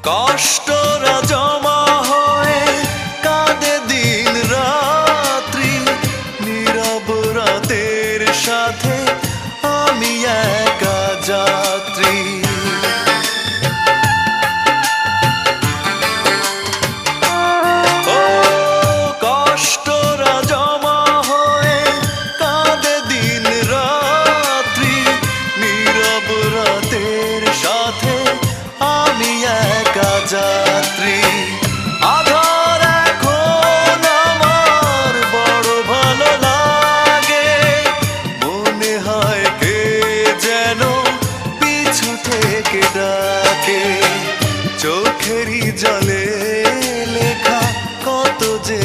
কষ্টরা জমা হয়ে কাঁদে দিন রাত্রি, নীরব রাতের সাথে আমি একা যাত্রী। ও কষ্টরা জমা হয়ে কাঁদে দিন রাত্রি, নীরব রাতের সাথে আমি একা যাত্রী। আধার এখন আমার বড় ভালো লাগে, মনে হয় কে যেন পিছু থেকে ডাকে। চোখেরই জলে লেখা কত যে